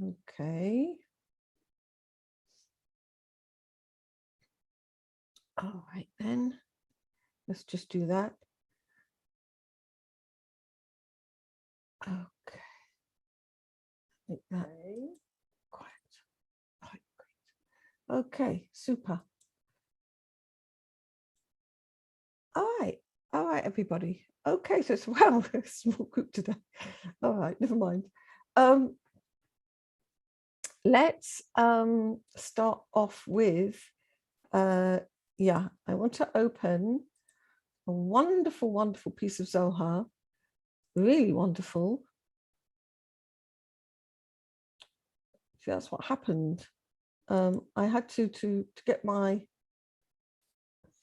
Okay. All right, then. Let's just do that. Okay. Like that. Quiet. Right, great. Okay, super. All right, everybody. Okay, so it's wow, a small group today. All right, never mind. Let's start off with, I want to open a wonderful, wonderful piece of Zohar, really wonderful. See, that's what happened. I had to get my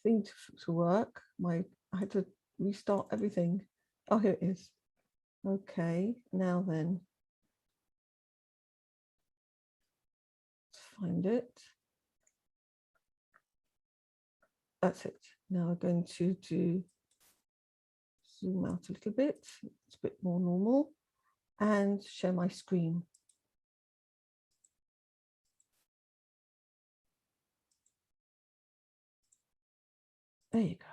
thing to work. I had to restart everything. Oh, here it is. Okay, now then. Let's find it. That's it. Now we're going to zoom out a little bit. It's a bit more normal. And share my screen. There you go.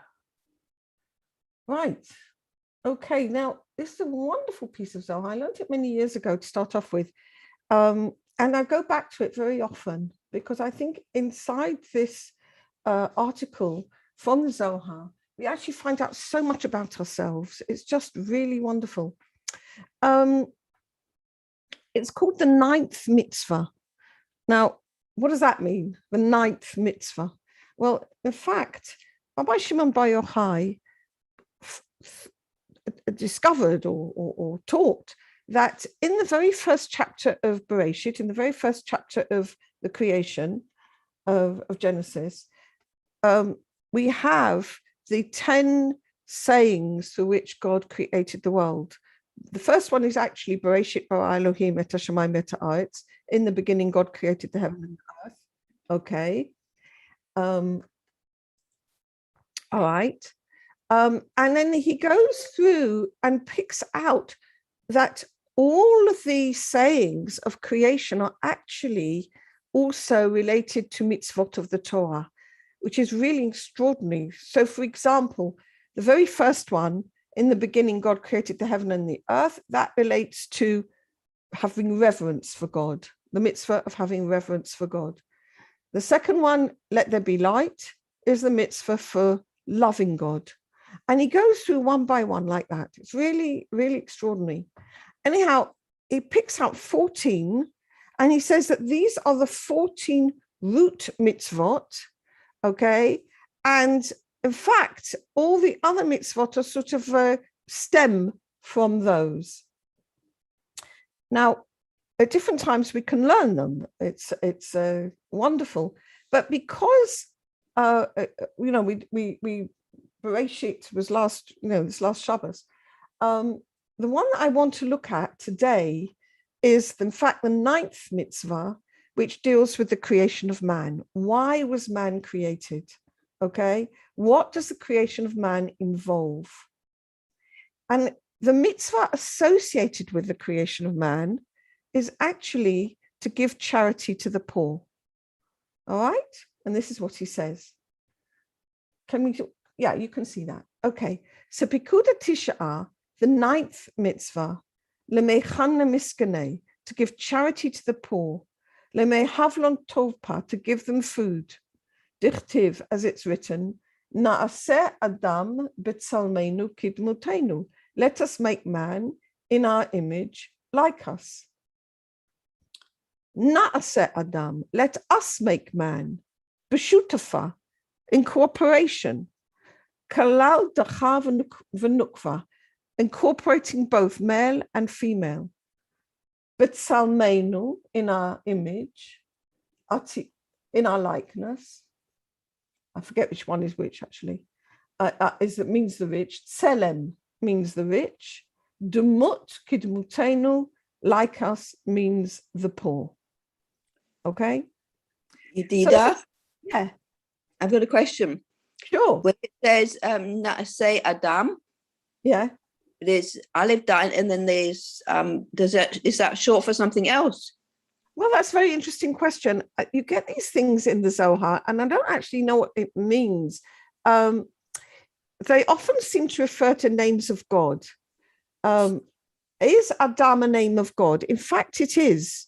Right. Okay, now this is a wonderful piece of Zohar. I learned it many years ago to start off with. And I go back to it very often because I think inside this article from the Zohar, we actually find out so much about ourselves. It's just really wonderful. It's called the 9th mitzvah. Now, what does that mean? The 9th mitzvah. Well, in fact, Rabbi Shimon Bar Yochai discovered or taught that in the very first chapter of Bereshit, in the very first chapter of the creation of Genesis, we have the 10 sayings through which God created the world. The first one is actually Bereshit bara Elohim et hashamayim et haaretz. In the beginning, God created the heaven and the earth. Okay. All right. And then he goes through and picks out that all of the sayings of creation are actually also related to mitzvot of the Torah, which is really extraordinary. So, for example, the very first one, in the beginning, God created the heaven and the earth, that relates to having reverence for God, the mitzvah of having reverence for God. The second one, let there be light, is the mitzvah for loving God. And he goes through one by one like that. It's really, really extraordinary. Anyhow, he picks out 14, and he says that these are the 14 root mitzvot, okay? And in fact, all the other mitzvot are sort of stem from those. Now, at different times we can learn them. It's wonderful. But because, we Bereshit was this last Shabbos. The one that I want to look at today is, in fact, the 9th mitzvah, which deals with the creation of man. Why was man created? Okay, what does the creation of man involve? And the mitzvah associated with the creation of man is actually to give charity to the poor. All right, and this is what he says. Yeah, you can see that. Okay, so Pikuda Tisha'ah, the 9th mitzvah, Lemechan Miskanei, to give charity to the poor, Lemehavlon Tovpa, to give them food, Dichtiv, as it's written, Naaseh Adam B'Tzalmeinu Kidmutenu, let us make man in our image like us. Naaseh Adam, let us make man, B'Shutafa, in cooperation. Kalal Dachav v'Nukva, incorporating both male and female. B'Tzalmeinu, in our image, in our likeness. I forget which one is which actually. It means the rich. Tselem means the rich. Dumut kidmutenu, like us, means the poor. Okay. Yedida? So, yeah. I've got a question. Sure. When it says Naaseh Adam, yeah, there's Aleph Dalet, and then there's is that short for something else? Well, that's a very interesting question. You get these things in the Zohar, and I don't actually know what it means. They often seem to refer to names of God. Is Adam a name of God? In fact, it is.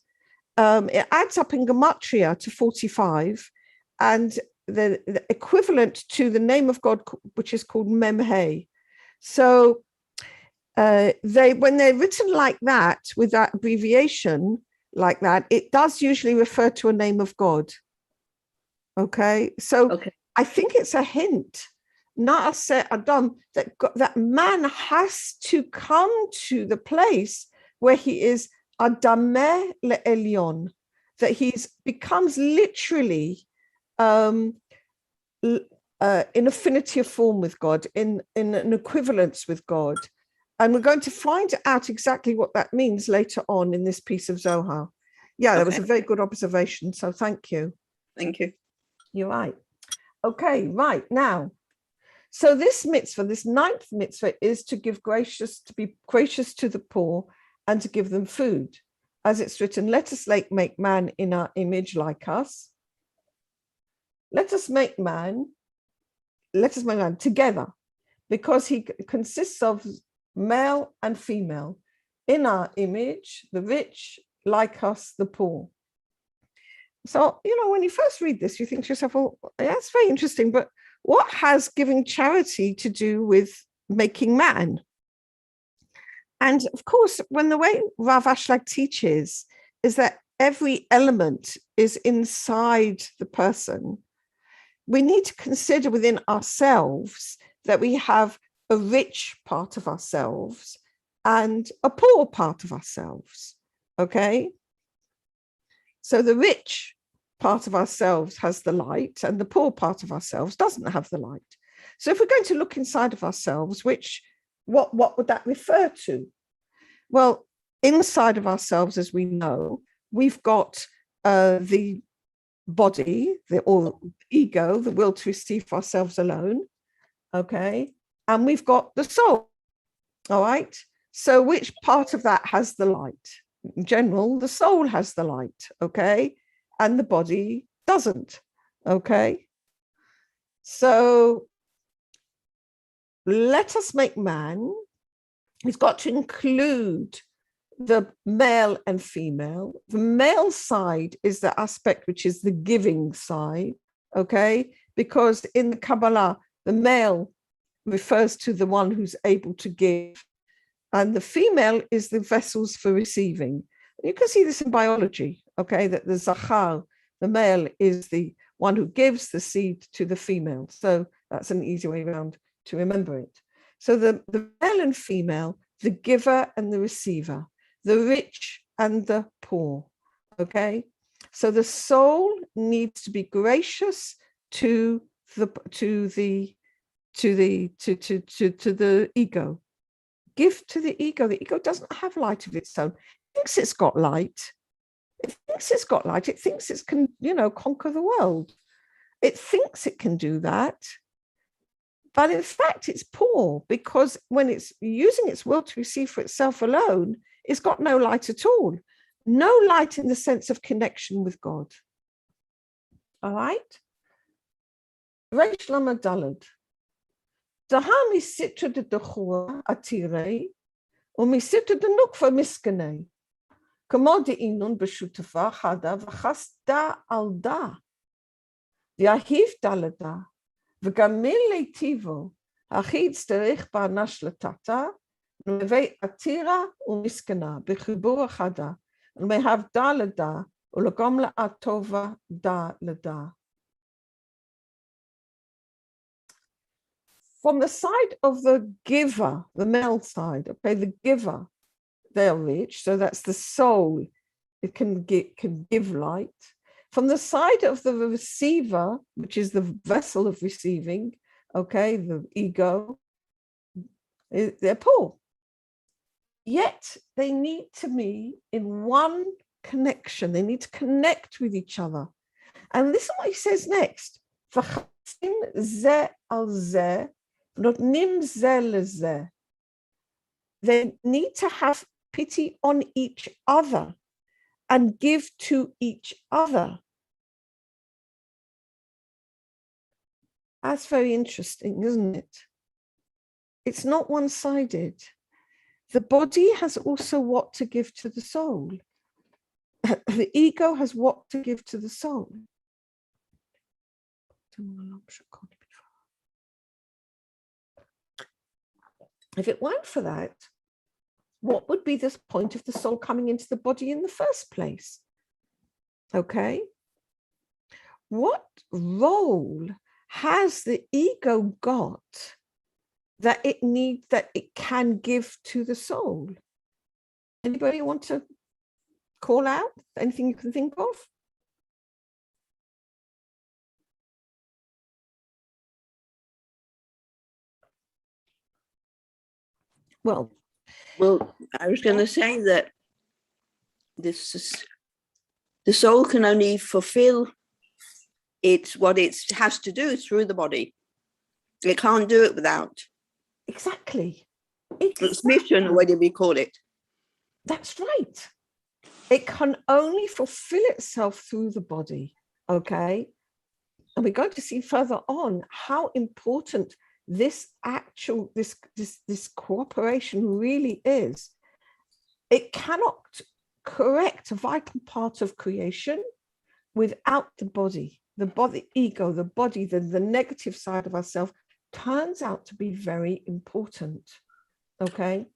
It adds up in Gematria to 45, and the equivalent to the name of God, which is called Memhe. So when they're written like that, with that abbreviation like that, it does usually refer to a name of God. Okay, so I think it's a hint, Naaseh Adam, that man has to come to the place where he is Adameh le'elyon, that he becomes literally in affinity of form with God, in an equivalence with God. And we're going to find out exactly what that means later on in this piece of Zohar. Yeah, that was a very good observation. So thank you. Thank you. You're right. Okay, right now. So this mitzvah, this 9th mitzvah, is to be gracious to the poor and to give them food. As it's written, let us make man in our image like us. Let us make man together, because he consists of male and female, in our image, the rich, like us, the poor. So, when you first read this, you think to yourself, well, that's very interesting, but what has giving charity to do with making man? And of course, when the way Rav Ashlag teaches is that every element is inside the person, we need to consider within ourselves that we have a rich part of ourselves and a poor part of ourselves, okay? So the rich part of ourselves has the light and the poor part of ourselves doesn't have the light. So if we're going to look inside of ourselves, what would that refer to? Well, inside of ourselves, as we know, we've got the body, or ego, the will to receive ourselves alone, okay? And we've got the soul, all right? So which part of that has the light? In general, the soul has the light, okay? And the body doesn't, okay? So let us make man. He's got to include the male and female. The male side is the aspect which is the giving side, okay? Because in the Kabbalah, the male refers to the one who's able to give, and the female is the vessels for receiving. You can see this in biology, okay, that the zachar, the male, is the one who gives the seed to the female. So that's an easy way around to remember it. So the male and female, the giver and the receiver, the rich and the poor, okay? So the soul needs to be gracious to the ego. Give to the ego. The ego doesn't have light of its own. It thinks it's got light. It thinks it's got light. It thinks it can, conquer the world. It thinks it can do that. But in fact, it's poor, because when it's using its will to receive for itself alone, it's got no light at all. No light in the sense of connection with God. All right? Reish Lamed Daled. Daham misitra de dechua atirei, umisitra de nukva miskanei. Kamo de inun b'shutafa chada v'chas da al da. V'yahiv dalada. וגם מיטיבו, הכי יצטרך באנש לטאטה, ומביא עתירה ומסכנה, בחיבור החדה, ומהב דה לדה, ולגום לעטובה דה לדה. From the side of the giver, the male side, okay, the giver, they're rich, so that's the soul, it can give light. From the side of the receiver, which is the vessel of receiving, okay, the ego, they're poor. Yet they need to be in one connection. They need to connect with each other. And this is what he says next. They need to have pity on each other. and give to each other. That's very interesting, isn't it? It's not one-sided. The body has also what to give to the soul. The ego has what to give to the soul. If it weren't for that, what would be the point of the soul coming into the body in the first place? Okay. What role has the ego got that it can give to the soul? Anybody want to call out anything you can think of? Well, I was going to say that the soul can only fulfill what it has to do through the body. It can't do it without. Exactly. Its mission, or whatever you call it. That's right. It can only fulfill itself through the body. Okay. And we're going to see further on how important this cooperation really is. It cannot correct a vital part of creation without the body. The body ego, the body, the negative side of ourselves turns out to be very important. Okay.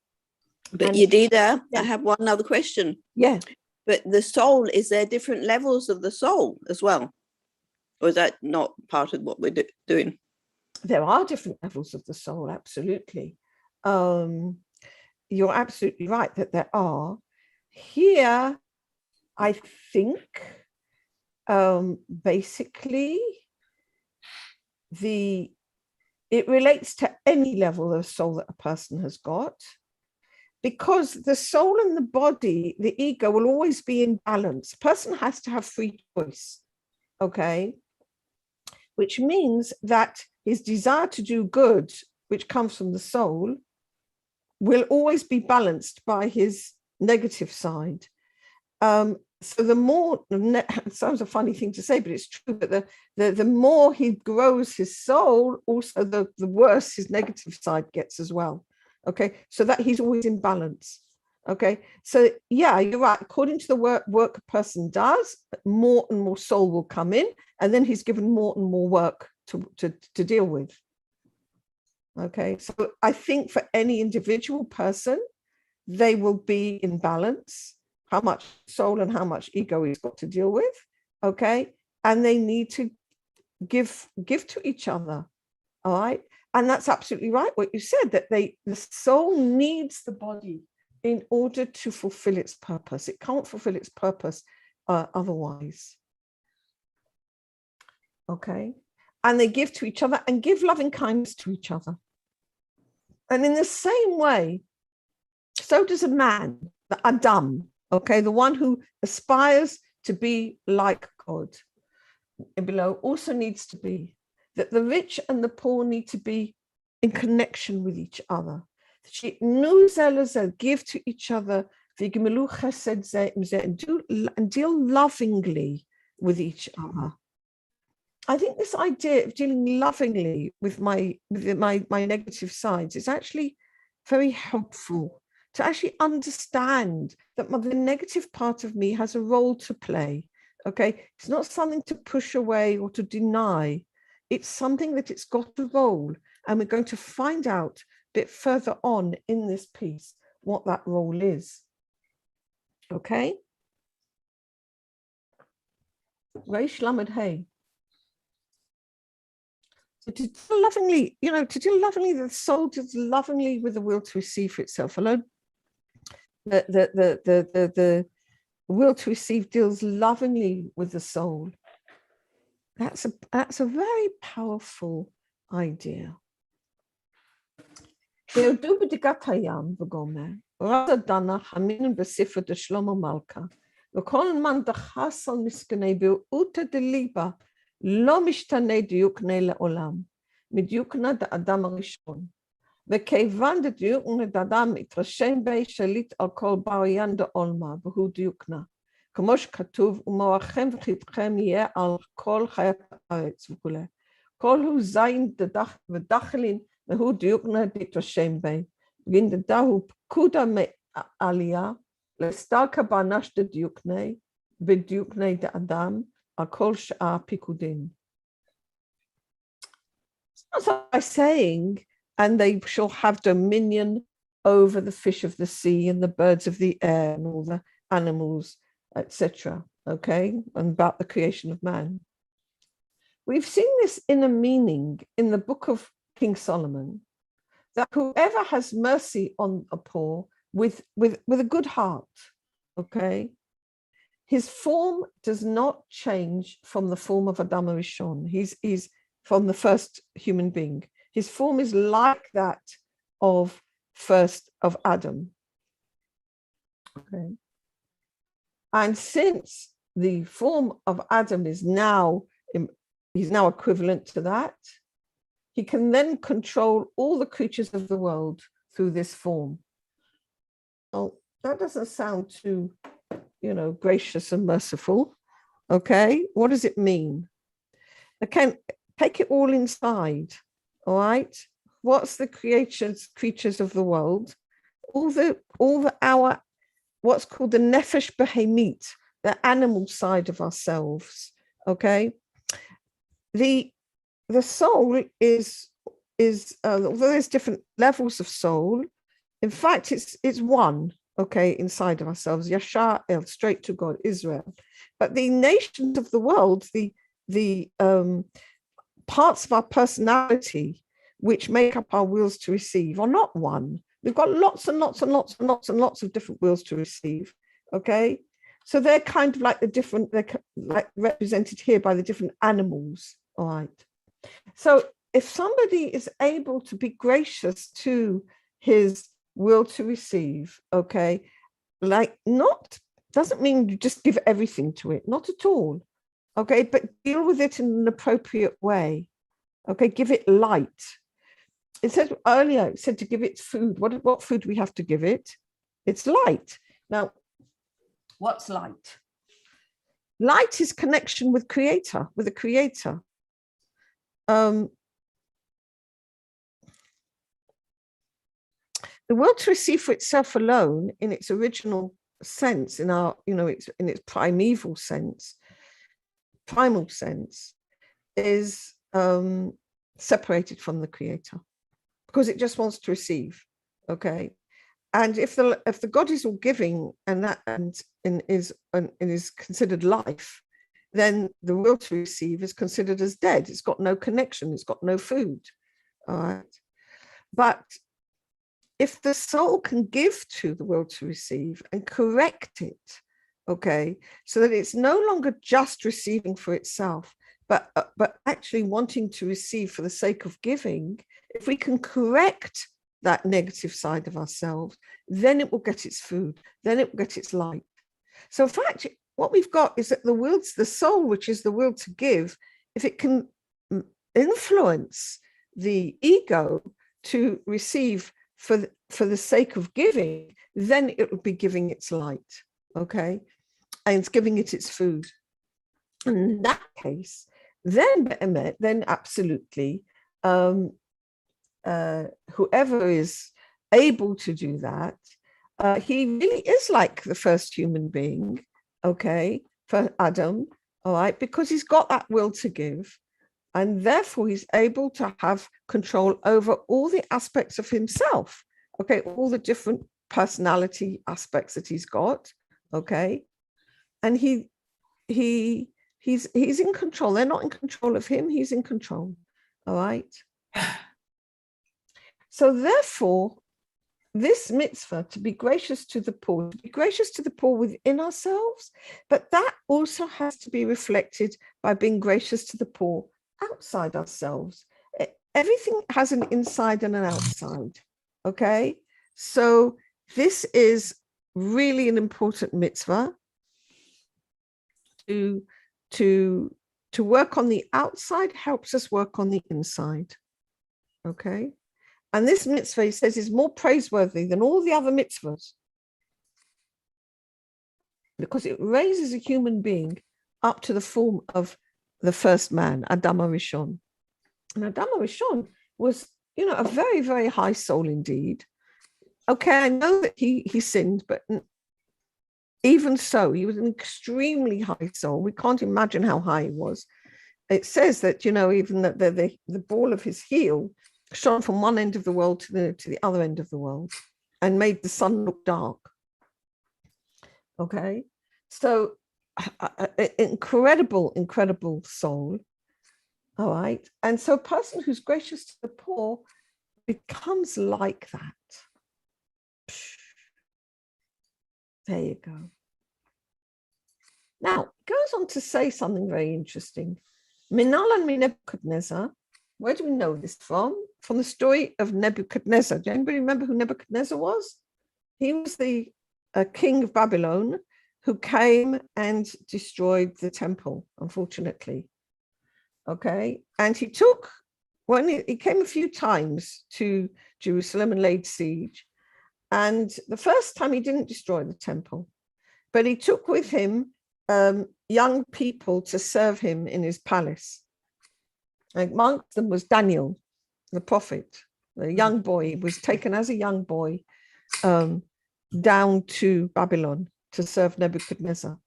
But Yedida, yeah. I have one other question. Yeah. But the soul, is there different levels of the soul as well? Or is that not part of what we're doing? There are different levels of the soul, absolutely. You're absolutely right that there are. Here, I think, basically, it relates to any level of soul that a person has got, because the soul and the body, the ego, will always be in balance. A person has to have free choice, okay? Which means that his desire to do good, which comes from the soul, will always be balanced by his negative side. So the more, it sounds a funny thing to say, but it's true, that the more he grows his soul, also the worse his negative side gets as well. Okay, so that he's always in balance. Okay, so yeah, you're right. According to the work a person does, more and more soul will come in, and then he's given more and more work to deal with. Okay, so I think for any individual person, they will be in balance, how much soul and how much ego he's got to deal with. Okay, and they need to give to each other. All right, and that's absolutely right what you said, that the soul needs the body in order to fulfill its purpose. It can't fulfill its purpose otherwise. Okay, and they give to each other and give loving kindness to each other. And in the same way, so does a man, the Adam, okay, the one who aspires to be like God. Below also needs to be that the rich and the poor need to be in connection with each other. Give to each other and deal lovingly with each other. I think this idea of dealing lovingly with my negative sides is actually very helpful to actually understand that the negative part of me has a role to play. Okay, it's not something to push away or to deny. It's something that it's got a role, and we're going to find out a bit further on in this piece what that role is. Okay. Reish Lamed Hey. So to deal lovingly, to deal lovingly, the soul deals lovingly with the will to receive for itself alone. The will to receive deals lovingly with the soul. That's a very powerful idea. לא משתנה דיוקנה לעולם, מדיוקנה דאדם הראשון. וכיוון דדיוקנה דאדם מתרשם בי שליט על כל בריין דעולמה, והוא דיוקנה. כמו שכתוב, ומואכם וחיתכם יהיה על כל חיית הארץ וכו'. כל הוא זין ודחלין, והוא דיוקנה דתרשם בי. בגין דדה הוא פקודה מעלייה, לסתלקה באנש דדיוקני, בדיוקני דאדם, על כל שאר פיקודין. As I'm saying, and they shall have dominion over the fish of the sea and the birds of the air and all the animals, etc. Okay, and about the creation of man. We've seen this inner meaning in the book of King Solomon, that whoever has mercy on a poor with a good heart, okay, his form does not change from the form of Adam Rishon. He's from the first human being. His form is like that of Adam. Okay. And since the form of Adam is now, he's now equivalent to that, he can then control all the creatures of the world through this form. Well, that doesn't sound too, gracious and merciful. Okay, what does it mean? Again, take it all inside. All right. What's the creatures of the world? Our what's called the nefesh behemit, the animal side of ourselves. Okay. The soul is although there's different levels of soul, in fact it's one, okay, inside of ourselves, Yashar El, straight to God, Israel. But the nations of the world, the parts of our personality which make up our wills to receive are not one. We've got lots and lots and lots and lots and lots of different wills to receive. Okay, so they're kind of like they're like represented here by the different animals. All right. So if somebody is able to be gracious to his will to receive, okay, like not doesn't mean you just give everything to it, not at all. Okay, but deal with it in an appropriate way. Okay, give it light. It said earlier, it said to give it food. What food do we have to give it? It's light. Now, what's light? Light is connection with the creator. The will to receive for itself alone, in its original sense, in its primal sense, is separated from the creator, because it just wants to receive. Okay, and if the God is all giving and is considered life, then the will to receive is considered as dead. It's got no connection. It's got no food. All right, but if the soul can give to the will to receive and correct it, okay, so that it's no longer just receiving for itself, but actually wanting to receive for the sake of giving, if we can correct that negative side of ourselves, then it will get its food, then it will get its light. So in fact, what we've got is that the soul, which is the will to give, if it can influence the ego to receive for the sake of giving, then it will be giving its light, okay? And it's giving it its food. And in that case, then absolutely, whoever is able to do that, he really is like the first human being, okay, for Adam, all right, because he's got that will to give, and therefore he's able to have control over all the aspects of himself, okay, all the different personality aspects that he's got, okay, and he's in control. They're not in control of him, he's in control, all right. So therefore, this mitzvah, to be gracious to the poor within ourselves, but that also has to be reflected by being gracious to the poor outside ourselves. Everything has an inside and an outside, okay? So this is really an important mitzvah to work on the outside helps us work on the inside, okay? And this mitzvah, he says, is more praiseworthy than all the other mitzvahs. because it raises a human being up to the form of the first man, Adam HaRishon. And Adam HaRishon was, a very, very high soul indeed. Okay, I know that he sinned, but even so, he was an extremely high soul. We can't imagine how high he was. It says that, even that the ball of his heel shone from one end of the world to the other end of the world and made the sun look dark. Okay, so incredible soul. All right, and so a person who's gracious to the poor becomes like that. There you go. Now, it goes on to say something very interesting. Minalan mi Nebuchadnezzar. Where do we know this from? From the story of Nebuchadnezzar. Do anybody remember who Nebuchadnezzar was? He was the king of Babylon who came and destroyed the temple, unfortunately. Okay, and he came a few times to Jerusalem and laid siege. And the first time he didn't destroy the temple, but he took with him young people to serve him in his palace. Like amongst them was Daniel, the prophet, the young boy. He was taken as a young boy down to Babylon to serve Nebuchadnezzar.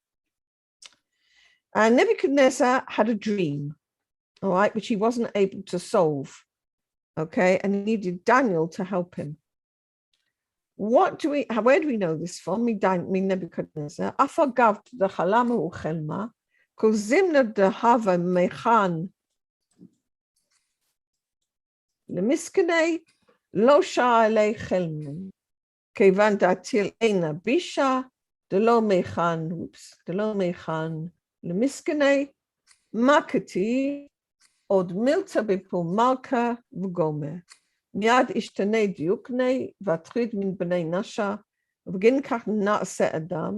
And Nebuchadnezzar had a dream, all right, which he wasn't able to solve. Okay, and he needed Daniel to help him. Where do we know this from? Nebuchadnezzar. Afagav the halama uchelma, kozimna de hava mechan lemiskene lo sha'alei chelmen, kevan datil ena bisha de lo mechan lemiskene makati od milta bepul malka v'gomer. מיד ישתנה דיוקני והטריד מן בני נשה, ובגין כך נעשה אדם,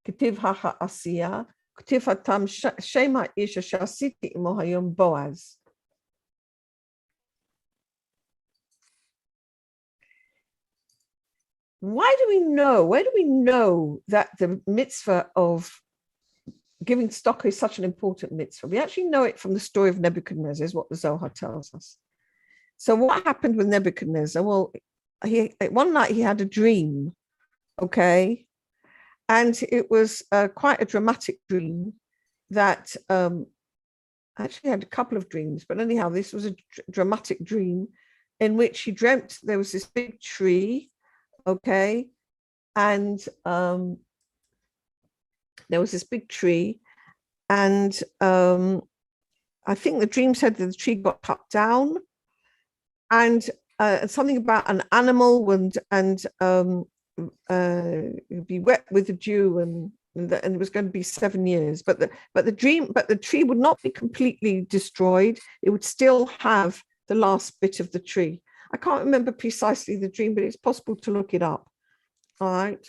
כתיב העשייה, כתיב התם שם האיש אשר עשיתי עמו היום בועז. Where do we know that the mitzvah of giving tzedakah is such an important mitzvah? We actually know it from the story of Nebuchadnezzar, is what the Zohar tells us. So what happened with Nebuchadnezzar? Well, one night he had a dream, okay? And it was quite a dramatic dream that actually had a couple of dreams, but anyhow, this was a dramatic dream in which he dreamt there was this big tree, okay? And there was this big tree, and I think the dream said that the tree got cut down, and something about an animal and be wet with the dew, and it was going to be 7 years. But the tree would not be completely destroyed. It would still have the last bit of the tree. I can't remember precisely the dream, but it's possible to look it up. All right.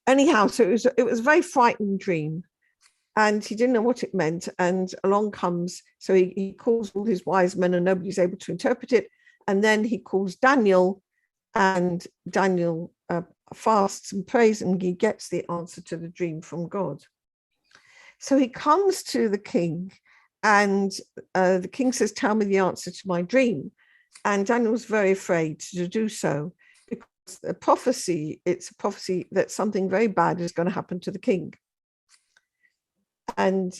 Anyhow, so it was a very frightening dream. And he didn't know what it meant. And along comes, so he calls all his wise men and nobody's able to interpret it. And then he calls Daniel, and Daniel fasts and prays, and he gets the answer to the dream from God. So he comes to the king, and the king says, tell me the answer to my dream. And Daniel was very afraid to do so, because it's a prophecy that something very bad is going to happen to the king. And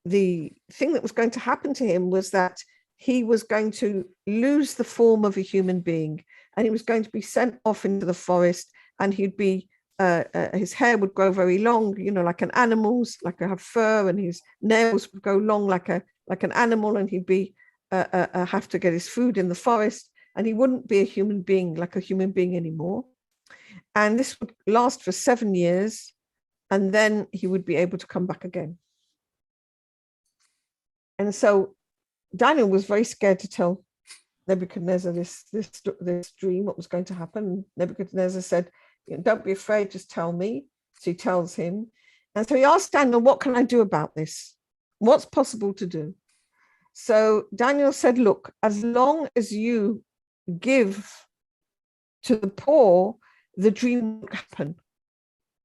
the thing that was going to happen to him was that he was going to lose the form of a human being, and he was going to be sent off into the forest, and he'd be his hair would grow very long, like an animal's, like a fur, and his nails would go long like an animal, and he'd be have to get his food in the forest, and he wouldn't be a human being like a human being anymore. And this would last for 7 years. And then he would be able to come back again. And so Daniel was very scared to tell Nebuchadnezzar this dream, what was going to happen. Nebuchadnezzar said, don't be afraid, just tell me. So he tells him. And so he asked Daniel, what can I do about this? What's possible to do? So Daniel said, look, as long as you give to the poor, the dream won't happen.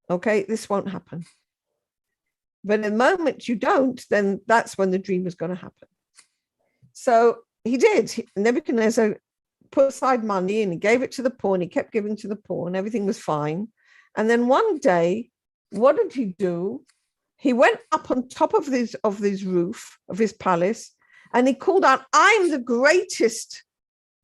Okay, this won't happen. But the moment you don't, then that's when the dream is going to happen. So he did. Nebuchadnezzar put aside money and he gave it to the poor, and he kept giving to the poor, and everything was fine. And then one day, what did he do? He went up on top of his roof of his palace, and he called out, "I'm the greatest,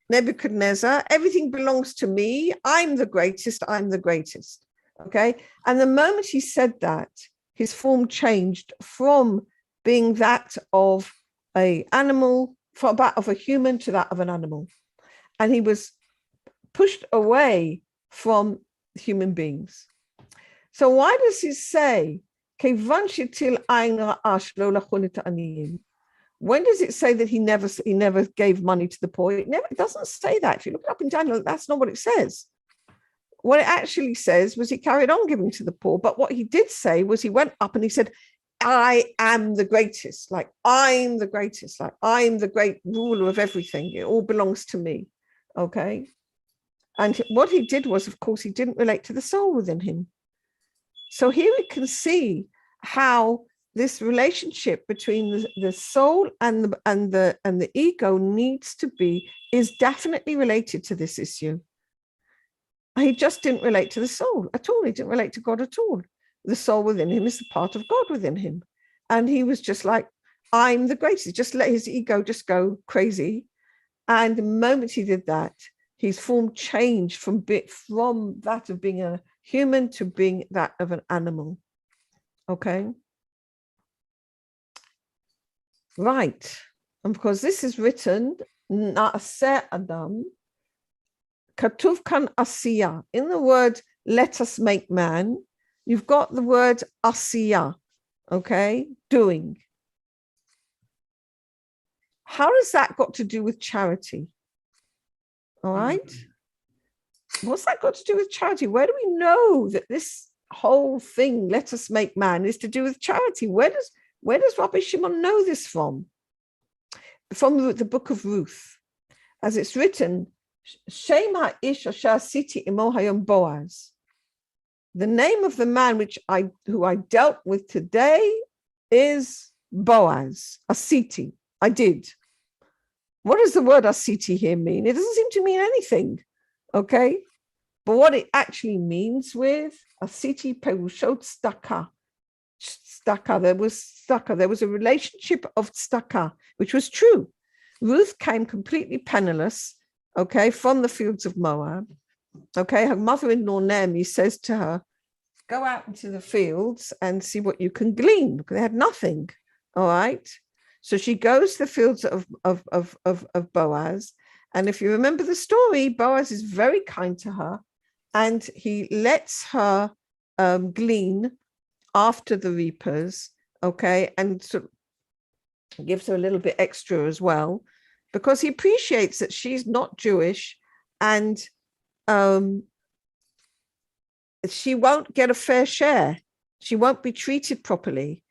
Nebuchadnezzar. Everything belongs to me. I'm the greatest. I'm the greatest." Okay. And the moment he said that, his form changed from being that of an animal, from that of a human to that of an animal. And he was pushed away from human beings. So why does he say, when does it say that he never gave money to the poor? It doesn't say that. If you look it up in Daniel, that's not what it says. What it actually says was he carried on giving to the poor. But what he did say was he went up and he said, "I am the greatest, like I'm the greatest, like I'm the great ruler of everything. It all belongs to me." Okay. And what he did was, of course, he didn't relate to the soul within him. So here we can see how this relationship between the soul and the ego is definitely related to this issue. He just didn't relate to the soul at all. He didn't relate to God at all. The soul within him is the part of God within him. And he was just like, "I'm the greatest." Just let his ego just go crazy. And the moment he did that, his form changed from that of being a human to being that of an animal. Okay. Right. And because this is written, Na'aseh Adam, Katuv kan Asiya. In the word, "let us make man," you've got the word Asiya, okay, doing. How does that got to do with charity? All right. What's that got to do with charity? Where do we know that this whole thing, "let us make man," is to do with charity? Where does Rabbi Shimon know this from? From the book of Ruth. As it's written, Shem ha'ish asher asiti imo hayom Boaz. The name of the man who I dealt with today is Boaz. Asiti. I did. What does the word asiti here mean? It doesn't seem to mean anything. Okay. But what it actually means with asiti perushot tzedakah. Tzedakah. There was a relationship of tzedakah, which was true. Ruth came completely penniless, okay, from the fields of Moab. Okay, her mother-in-law Naomi says to her, "Go out into the fields and see what you can glean," because they had nothing. All right. So she goes to the fields of Boaz. And if you remember the story, Boaz is very kind to her, and he lets her glean after the reapers, okay, and sort of gives her a little bit extra as well, because he appreciates that she's not Jewish, and she won't get a fair share. She won't be treated properly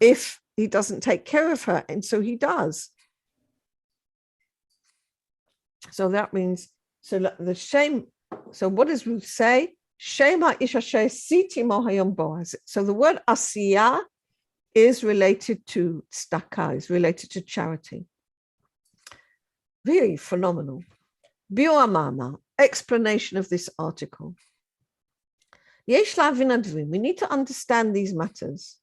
if he doesn't take care of her, and so he does. So that means, so the shame. So what does Ruth say? Shema ishashe siti mohayom Boaz. So the word asiya is related to tzedakah, is related to charity. Really phenomenal. Biur mama, explanation of this article. Yesh lavin advim. We need to understand these matters.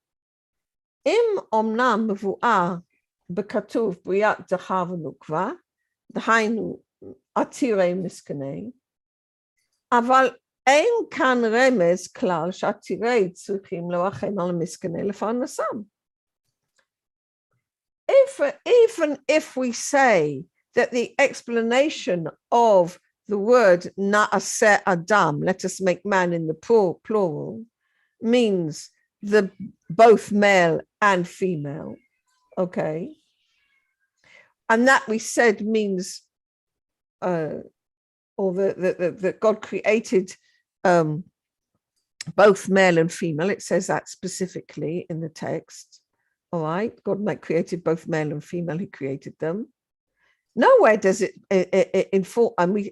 Im omnam mevu'ah bekatuv briat zachar v'nukva, d'hainu atirei miskanei, aval ein kan remez klal she'atirei tzrichim le'rachem al miskanei lefarnasam. Even if we say that the explanation of the word na'aseh adam, let us make man in the plural, means both male and female, okay, and that we said means or that God created both male and female. It says that specifically in the text. All right, God created both male and female. He created them. Nowhere does it inform. And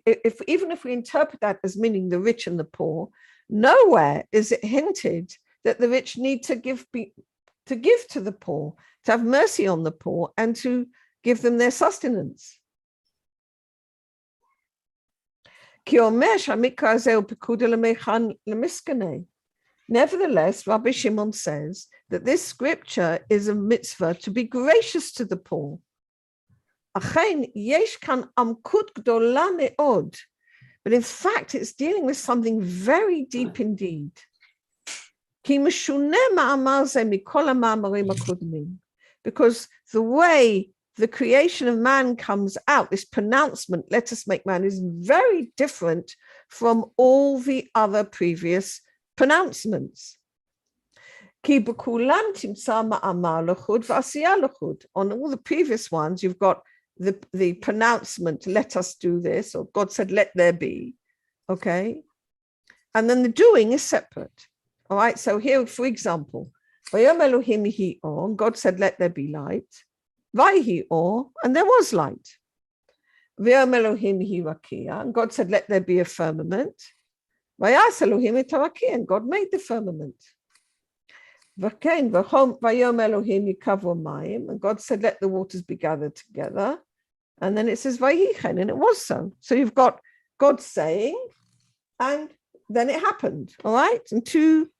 even if we interpret that as meaning the rich and the poor, Nowhere is it hinted that the rich need to give to the poor, to have mercy on the poor, and to give them their sustenance. Nevertheless, Rabbi Shimon says that this scripture is a mitzvah to be gracious to the poor. But in fact, it's dealing with something very deep indeed. Because the way the creation of man comes out, this pronouncement, let us make man, is very different from all the other previous pronouncements. On all the previous ones, you've got the pronouncement, let us do this, or God said, let there be, okay? And then the doing is separate, all right? So here, for example, God said, let there be light, and there was light. And God said, let there be a firmament, and God made the firmament. And God said, let the waters be gathered together. And then it says, and it was so. So you've got God saying, and then it happened, all right? And two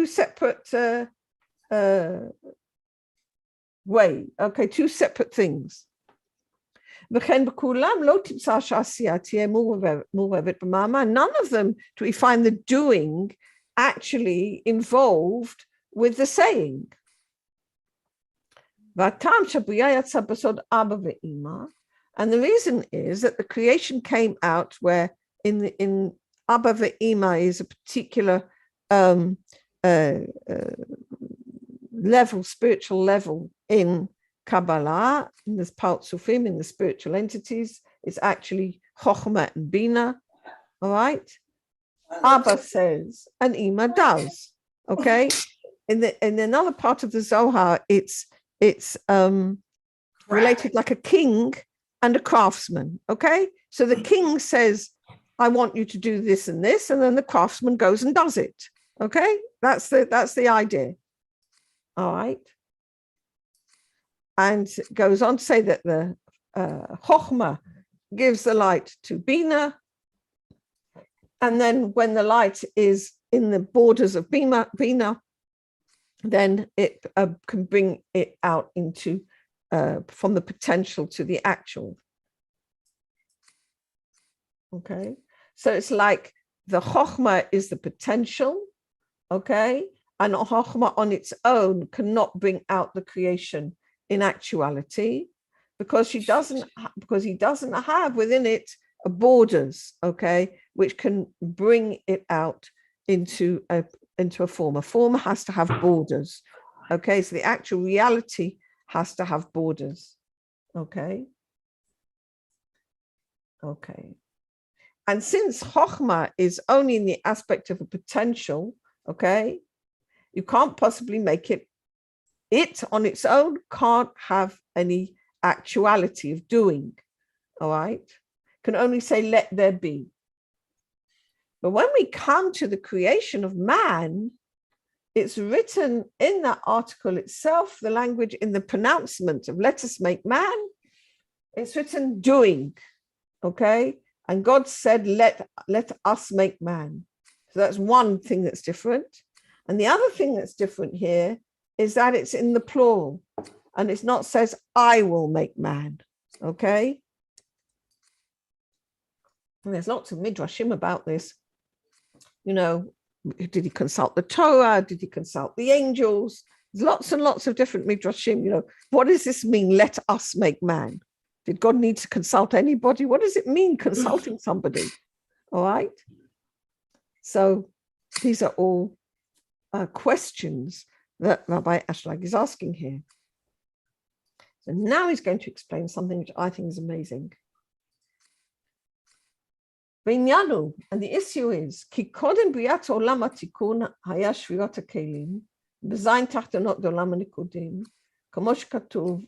separate two separate things. None of them do we find the doing actually involved with the saying. And the reason is that the creation came out where in Abba ve'ima is a particular level, spiritual level in Kabbalah, in the Partsufim, in the spiritual entities. It's actually Chochmah and Bina, all right? Abba says, and Ima does, okay? In another part of the Zohar, it's related like a king and a craftsman, okay? So the king says, I want you to do this, and then the craftsman goes and does it, okay? That's the idea, all right? And goes on to say that the Chochmah gives the light to Bina, and then when the light is in the borders of Bina, then it can bring it out into from the potential to the actual. Okay, so it's like the Chochmah is the potential, okay, and Chochmah on its own cannot bring out the creation in actuality because he doesn't have within it borders, okay, which can bring it out into a form. A form has to have borders, okay, so the actual reality has to have borders, okay. And since Chochmah is only in the aspect of a potential, okay, you can't possibly make it on its own can't have any actuality of doing, all right? Can only say, let there be. But when we come to the creation of man, it's written in that article itself, the language in the pronouncement of let us make man, it's written doing, okay? And God said, let us make man. So that's one thing that's different. And the other thing that's different here is that it's in the plural and it's not says, I will make man, okay? And there's lots of midrashim about this. You know, did he consult the Torah? Did he consult the angels? There's lots and lots of different midrashim. You know, what does this mean? Let us make man. Did God need to consult anybody? What does it mean consulting somebody? All right. So these are all questions that Rabbi Ashlag is asking here. So now he's going to explain something which I think is amazing. And the issue is, כי קודם בריאת עולם התיקון היה שבירת הכלים, בזין תחתונות בעולם הניקודים, כמו שכתוב,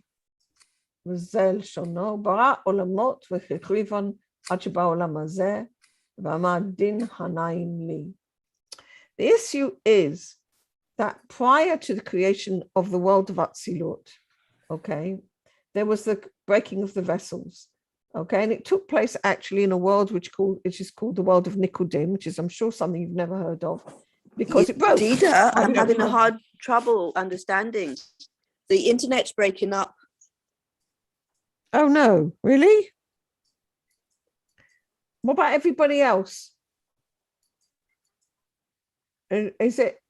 וזה לשונו, ברא עולמות והחריבן עד שבא העולם הזה, ואמר דין הנעים לי. The issue is that prior to the creation of the world of Atzilut, okay, there was the breaking of the vessels, okay, and it took place actually in a world which is called the world of Nikodim, which is, I'm sure, something you've never heard of, because it broke. Dita, I'm having a hard trouble understanding. The internet's breaking up. Oh no, really? What about everybody else? Is it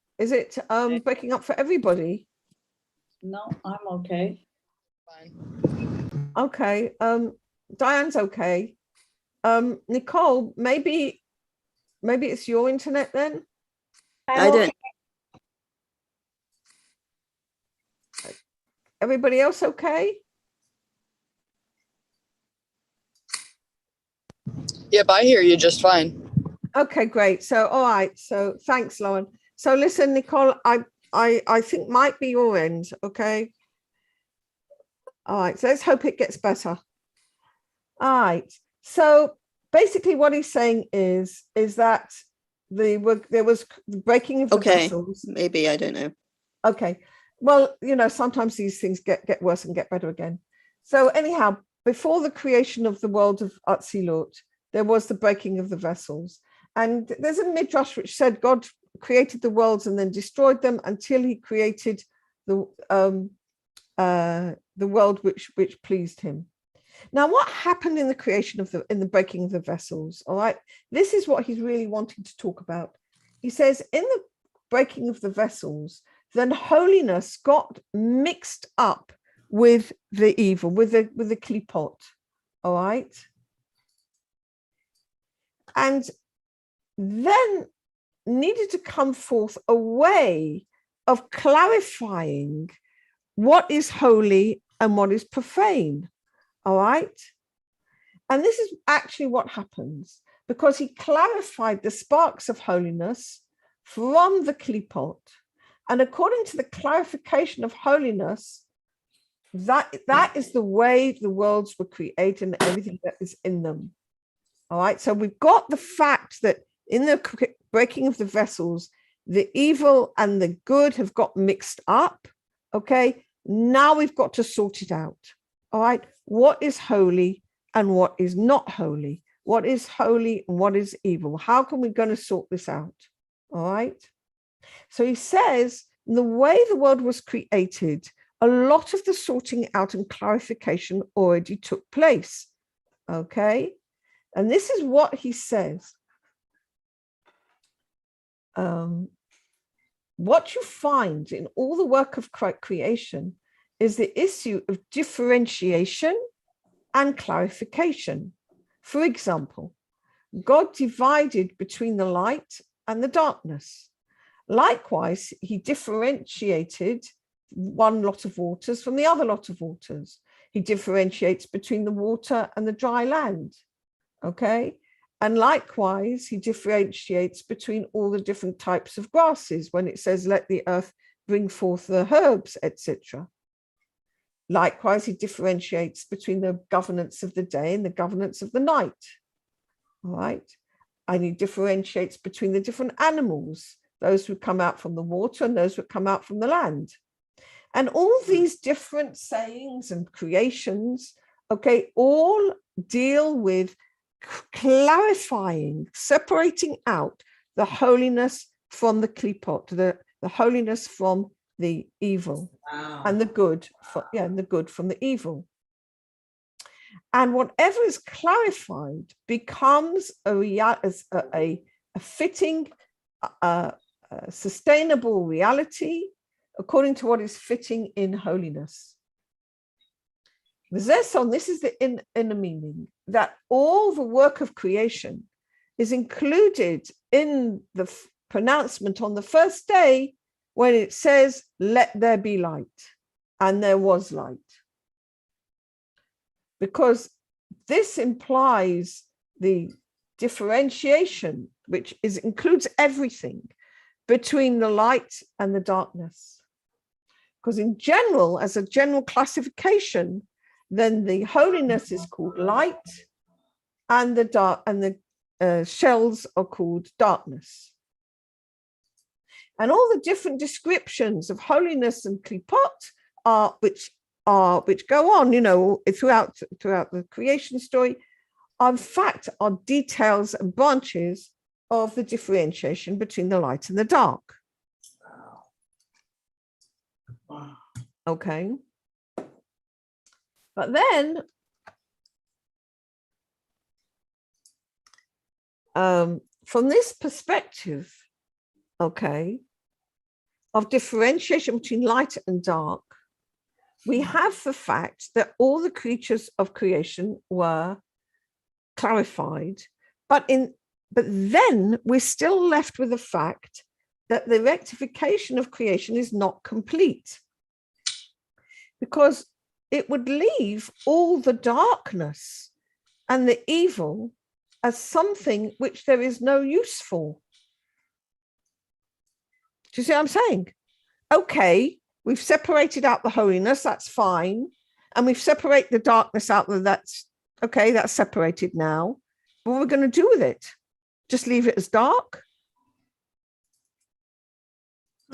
breaking up for everybody? No, I'm okay. Fine. Okay. Diane's okay. Nicole, maybe it's your internet then? I don't. Everybody else okay? Yep, I hear you just fine. Okay, great. So, all right. So thanks, Lauren. So listen, Nicole, I think might be your end. Okay. All right. So let's hope it gets better. All right. So basically what he's saying is that there was the breaking of the vessels. Maybe, I don't know. Okay. Well, sometimes these things get worse and get better again. So anyhow, before the creation of the world of Atzilut, there was the breaking of the vessels. And there's a midrash which said God created the worlds and then destroyed them until he created the world which pleased him. Now, what happened in the creation of in the breaking of the vessels? All right, this is what he's really wanting to talk about. He says, in the breaking of the vessels, then holiness got mixed up with the evil, with the klipot. All right, and then needed to come forth a way of clarifying what is holy and what is profane. All right. And this is actually what happens, because he clarified the sparks of holiness from the klipot. And according to the clarification of holiness, that is the way the worlds were created and everything that is in them. All right. So we've got the fact that in the breaking of the vessels, the evil and the good have got mixed up. Okay. Now we've got to sort it out. All right. What is holy and what is not holy? What is holy and what is evil? How can we going to sort this out? All right. So he says, the way the world was created, a lot of the sorting out and clarification already took place. Okay. And this is what he says. What you find in all the work of creation is the issue of differentiation and clarification. For example, God divided between the light and the darkness. Likewise, he differentiated one lot of waters from the other lot of waters. He differentiates between the water and the dry land. Okay. And likewise, he differentiates between all the different types of grasses when it says, let the earth bring forth the herbs, etc. Likewise, he differentiates between the governance of the day and the governance of the night. All right. And he differentiates between the different animals, those who come out from the water and those who come out from the land. And all these different sayings and creations, okay, all deal with clarifying, separating out the holiness from the klipot, the holiness from the evil. Wow. And the good, the good from the evil. And whatever is clarified becomes a fitting, sustainable reality according to what is fitting in holiness. This is the inner meaning, that all the work of creation is included in the pronouncement on the first day when it says, let there be light, and there was light. Because this implies the differentiation, which includes everything between the light and the darkness. Because in general, as a general classification, then the holiness is called light, and the dark and the shells are called darkness. And all the different descriptions of holiness and klipot which go on, throughout the creation story, in fact are details and branches of the differentiation between the light and the dark. Okay. But then from this perspective, okay, of differentiation between light and dark, we have the fact that all the creatures of creation were clarified, but then we're still left with the fact that the rectification of creation is not complete, because it would leave all the darkness and the evil as something which there is no use for. Do you see what I'm saying? Okay, we've separated out the holiness, that's fine. And we've separated the darkness out, that's okay, that's separated now. What are we going to do with it? Just leave it as dark?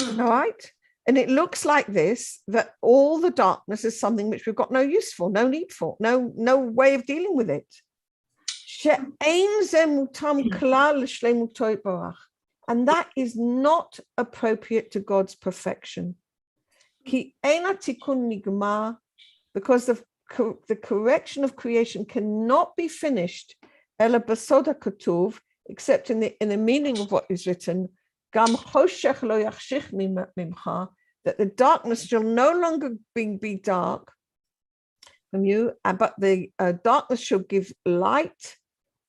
All right. And it looks like this, that all the darkness is something which we've got no use for, no need for, no way of dealing with it. And that is not appropriate to God's perfection. Because the correction of creation cannot be finished except in the meaning of what is written, that the darkness shall no longer be dark from you, but the darkness shall give light.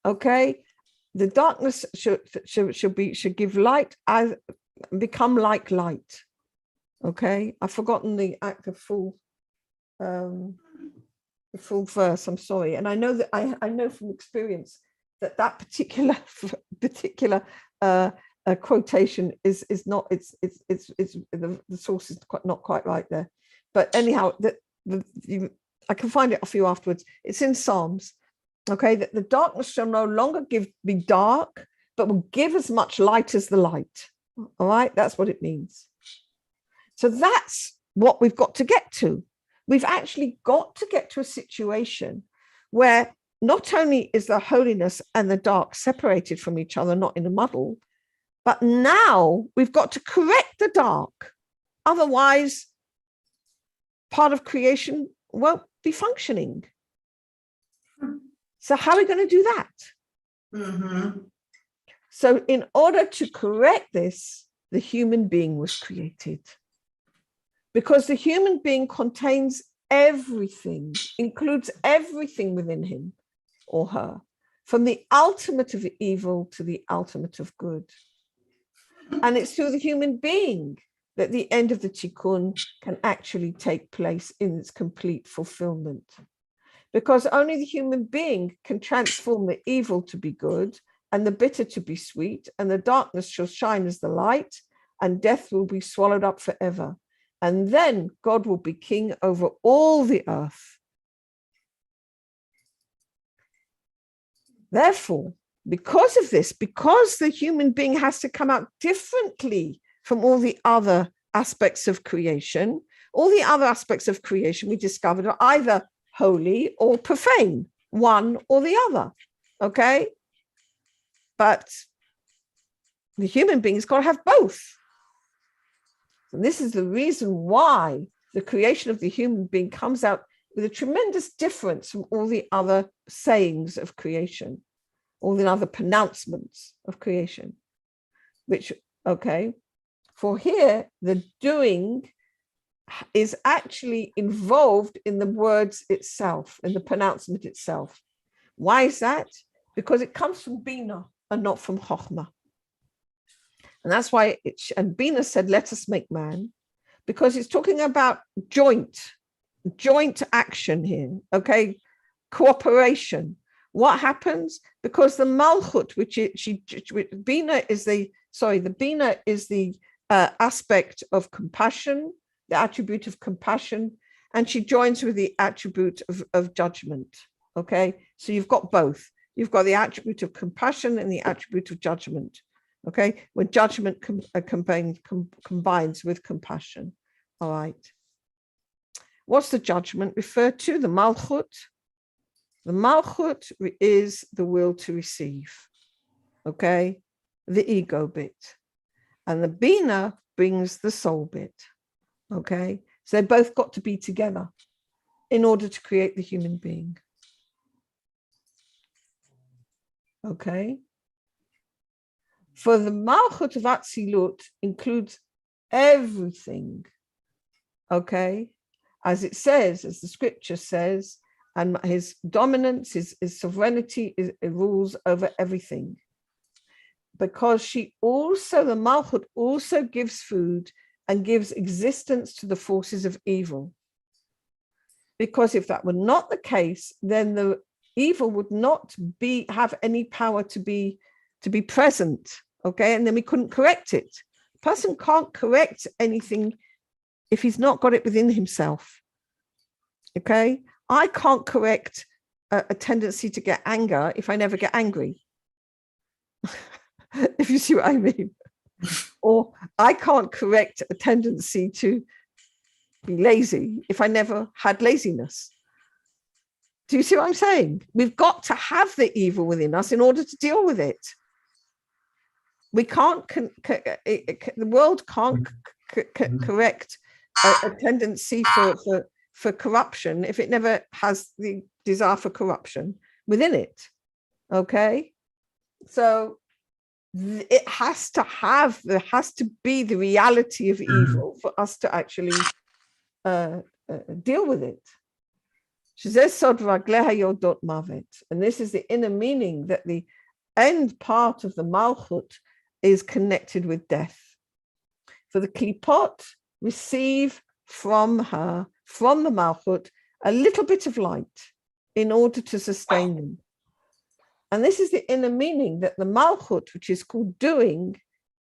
Okay, the darkness should give light as become like light. Okay, I've forgotten the full verse. I'm sorry, and I know that I know from experience that particular quotation is not, it's the source is not quite right there, but anyhow, I can find it off you afterwards. It's in Psalms. Okay, that the darkness shall no longer be dark, but will give as much light as the light. All right, that's what it means. So that's what we've got to get to. We've actually got to get to a situation where not only is the holiness and the dark separated from each other, not in a muddle, but now we've got to correct the dark. Otherwise, part of creation won't be functioning. So how are we going to do that? Mm-hmm. So in order to correct this, the human being was created. Because the human being contains everything, includes everything within him or her, from the ultimate of evil to the ultimate of good. And it's through the human being that the end of the tikkun can actually take place in its complete fulfillment. Because only the human being can transform the evil to be good and the bitter to be sweet, and the darkness shall shine as the light, and death will be swallowed up forever. And then God will be king over all the earth. Therefore, because of this, because the human being has to come out differently from all the other aspects of creation, all the other aspects of creation we discovered are either holy or profane, one or the other, okay? But the human being's got to have both. And this is the reason why the creation of the human being comes out with a tremendous difference from all the other sayings of creation, all the other pronouncements of creation, which, okay, for here, the doing is actually involved in the words itself, in the pronouncement itself. Why is that? Because it comes from Bina and not from Chokhmah. And that's why and Bina said, let us make man, because it's talking about joint action here, okay? Cooperation. What happens? Because the Malchut, Bina is the aspect of compassion, the attribute of compassion, and she joins with the attribute of judgment. Okay, so you've got both. You've got the attribute of compassion and the attribute of judgment. Okay, when judgment combines with compassion. All right. What's the judgment referred to? The malchut. The malchut is the will to receive. Okay, the ego bit. And the bina brings the soul bit. Okay, so they both got to be together in order to create the human being. Okay. For the malchut of Atzilut includes everything. Okay, as it says, as the scripture says, and his dominance, his sovereignty it rules over everything. Because she also, the malchut also gives food and gives existence to the forces of evil. Because if that were not the case, then the evil would not have any power to be present. Okay, and then we couldn't correct it. A person can't correct anything if he's not got it within himself. Okay, I can't correct a tendency to get anger if I never get angry. If you see what I mean. Or I can't correct a tendency to be lazy if I never had laziness. Do you see what I'm saying? We've got to have the evil within us in order to deal with it. We can't, the world can't correct a tendency for corruption if it never has the desire for corruption within it. Okay? So there has to be the reality of evil for us to actually deal with it. And this is the inner meaning, that the end part of the malchut is connected with death. For the klipot receive from her, from the malchut, a little bit of light in order to sustain them. And this is the inner meaning, that the malchut, which is called doing,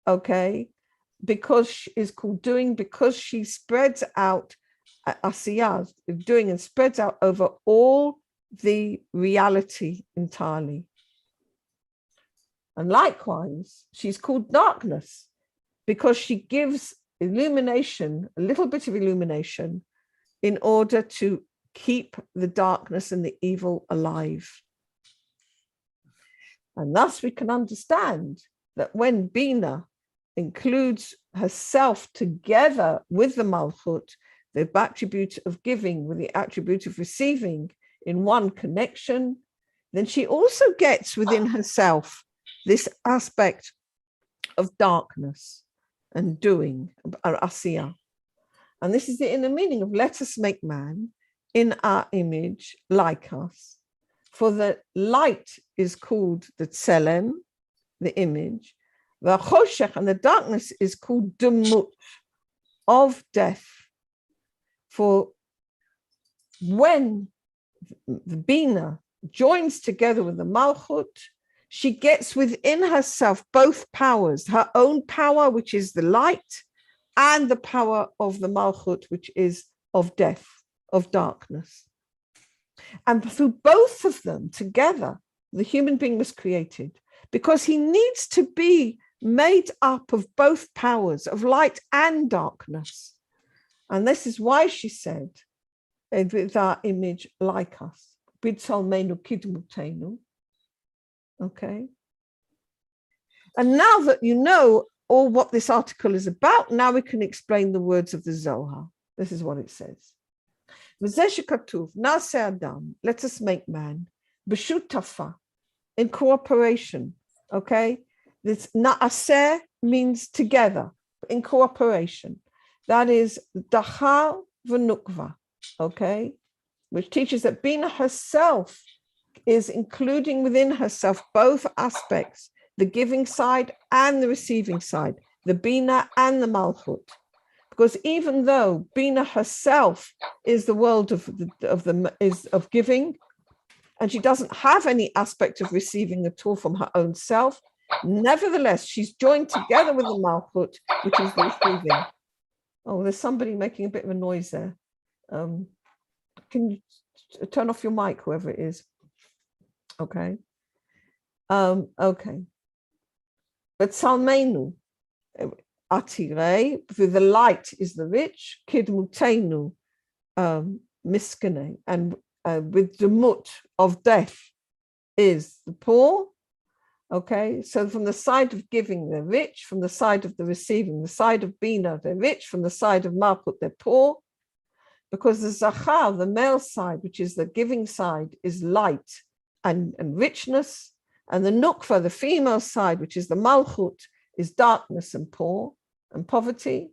okay, because she spreads out asiyah, doing, and spreads out over all the reality entirely. And likewise, she's called darkness because she gives illumination, a little bit of illumination, in order to keep the darkness and the evil alive. And thus we can understand that when Bina includes herself together with the Malchut, the attribute of giving with the attribute of receiving in one connection, then she also gets within herself this aspect of darkness and doing, asiyah. And this is the inner meaning of let us make man in our image like us. For the light is called the tselem, the image. The choshech, and the darkness, is called demut, of death. For when the Bina joins together with the Malchut, she gets within herself both powers, her own power, which is the light, and the power of the Malchut, which is of death, of darkness. And through both of them together, the human being was created, because he needs to be made up of both powers, of light and darkness. And this is why she said, with our image like us. Okay. And now that you know all what this article is about, now we can explain the words of the Zohar. This is what it says. Nase Adam, let us make man, b'shutafa, in cooperation. Okay, this naaseh means together, in cooperation. That is dachar v'nukva. Okay, which teaches that Bina herself is including within herself both aspects, the giving side and the receiving side, the Bina and the Malchut. Because even though Bina herself is the world of giving, and she doesn't have any aspect of receiving at all from her own self, nevertheless, she's joined together with the Malchut, which is the receiving. Oh, there's somebody making a bit of a noise there. Can you turn off your mic, whoever it is? Okay. Okay. but Salmenu, Atire, the light is the rich, Kidmutenu, Miskane, and with the mut of death is the poor. Okay, so from the side of giving, they're rich, from the side of the receiving, the side of Bina, they're rich, from the side of Malchut, they're poor. Because the Zachar, the male side, which is the giving side, is light and richness. And the Nukva, the female side, which is the Malchut, is darkness and poor and poverty.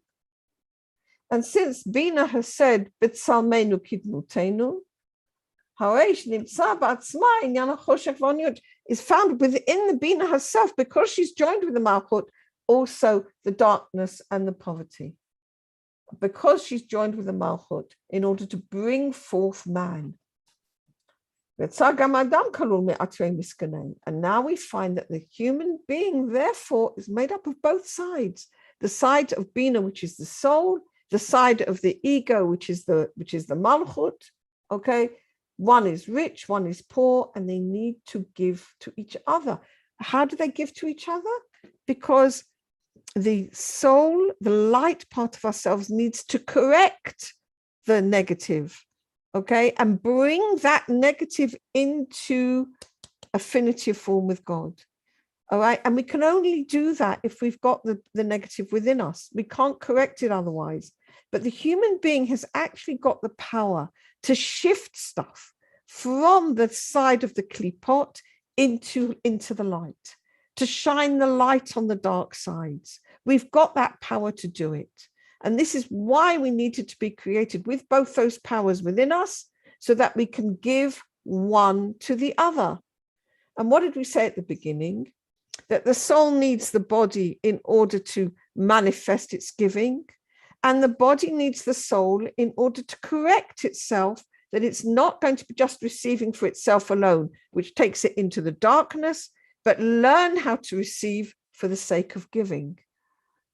And since Bina has said, B'tzalmenu kidmutenu, is found within the Bina herself, because she's joined with the Malchut, also the darkness and the poverty. Because she's joined with the Malchut in order to bring forth man. And now we find that the human being, therefore, is made up of both sides. The side of Bina, which is the soul, the side of the ego, which is the Malchut. Okay, one is rich, one is poor, and they need to give to each other. How do they give to each other? Because the soul, the light part of ourselves, needs to correct the negative, okay, and bring that negative into affinitive form with God. All right, and we can only do that if we've got the negative within us. We can't correct it otherwise. But the human being has actually got the power to shift stuff from the side of the klipot into the light, to shine the light on the dark sides. We've got that power to do it. And this is why we needed to be created with both those powers within us, so that we can give one to the other. And what did we say at the beginning? That the soul needs the body in order to manifest its giving, and the body needs the soul in order to correct itself, that it's not going to be just receiving for itself alone, which takes it into the darkness, but learn how to receive for the sake of giving.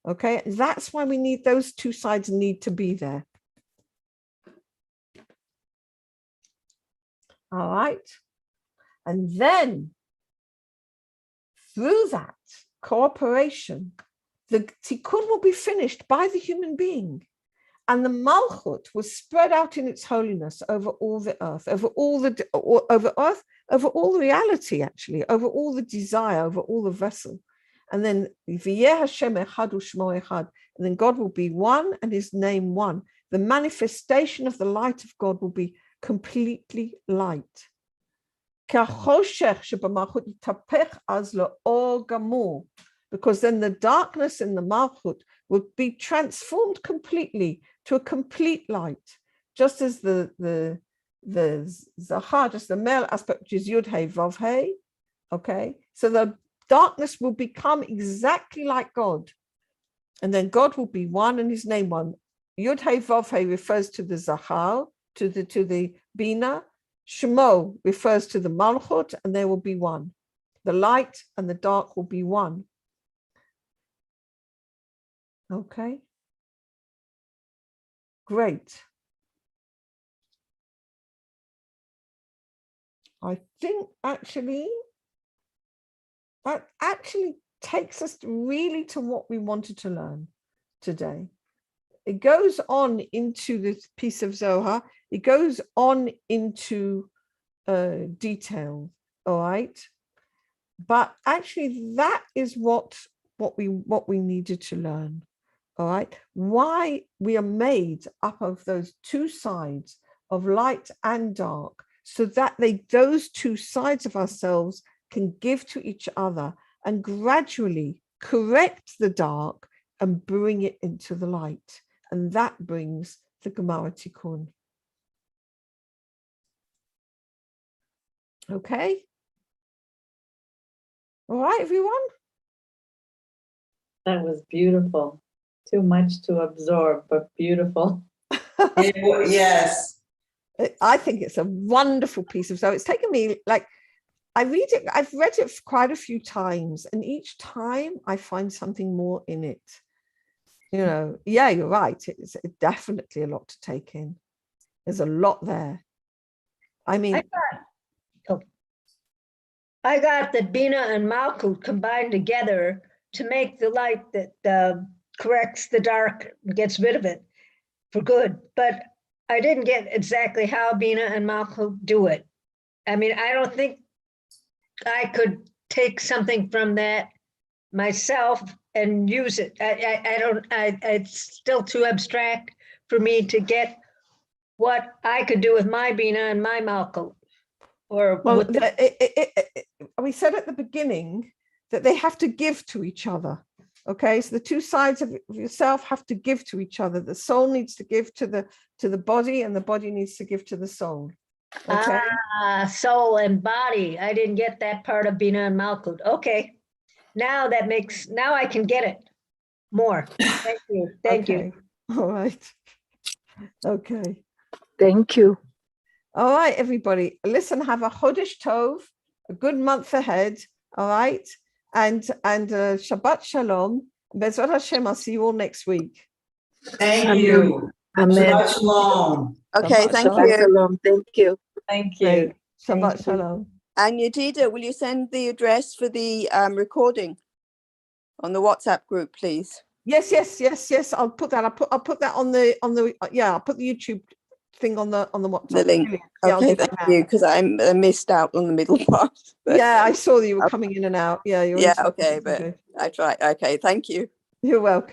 Okay, that's why we need those two sides need to be there. All right, and then through that cooperation, the tikkun will be finished by the human being, and the malchut will spread out in its holiness over all the earth, over all the reality, actually, over all the desire, over all the vessel. And then V'yeh Hashem echad u'shmo echad, and then God will be one and his name one. The manifestation of the light of God will be completely light. Because then the darkness in the malchut would be transformed completely to a complete light, just as the zachar, just the male aspect, which is yud hey vav hey. Okay, so the darkness will become exactly like God, and then God will be one and his name one. Yud hey vav hey refers to the zachar, to the bina. Shemo refers to the malchut, and they will be one. The light and the dark will be one. Okay. Great. I think actually that actually takes us really to what we wanted to learn today. It goes on into this piece of Zohar. It goes on into detail, all right? But actually, that is what we needed to learn, all right? Why we are made up of those two sides of light and dark, so that those two sides of ourselves can give to each other and gradually correct the dark and bring it into the light. And that brings the Gemara Tikkun. Okay? All right, everyone? That was beautiful. Too much to absorb, but beautiful. Yes. I think it's a wonderful piece of, so it's taken me, like, I've read it quite a few times, and each time I find something more in it. You know, yeah, you're right. It's definitely a lot to take in. There's a lot there. I mean, I got that Bina and Malkut combined together to make the light that corrects the dark, gets rid of it for good. But I didn't get exactly how Bina and Malchut do it. I mean, I don't think I could take something from that myself and use it. It's still too abstract for me to get what I could do with my Bina and my Malchut. Or Well, with we said at the beginning that they have to give to each other. Okay, so the two sides of yourself have to give to each other. The soul needs to give to the body, and the body needs to give to the soul. Okay. Soul and body. I didn't get that part of Bina and Malchut. Okay. Now I can get it more. Thank you. Thank you. All right. Okay. Thank you. All right, everybody. Listen, have a Chodesh Tov, a good month ahead. All right. And Shabbat Shalom. Bezrat Hashem, I'll see you all next week. Thank you. Amen. Shabbat shalom. Okay, Shabbat thank shalom. you. Shalom. Thank you. Thank Great. you. Shabbat Thank you. Shalom. And Yedida, will you send the address for the recording on the WhatsApp group, please? Yes. I'll put that. I'll put that on the I'll put the YouTube thing on the WhatsApp. The link. Brilliant. Yeah, I'll Okay, do that thank now. you, because I missed out on the middle part. But Yeah, I saw that you were coming in and out. Yeah, you're yeah, into- okay, but okay. I tried. Okay, thank you. You're welcome.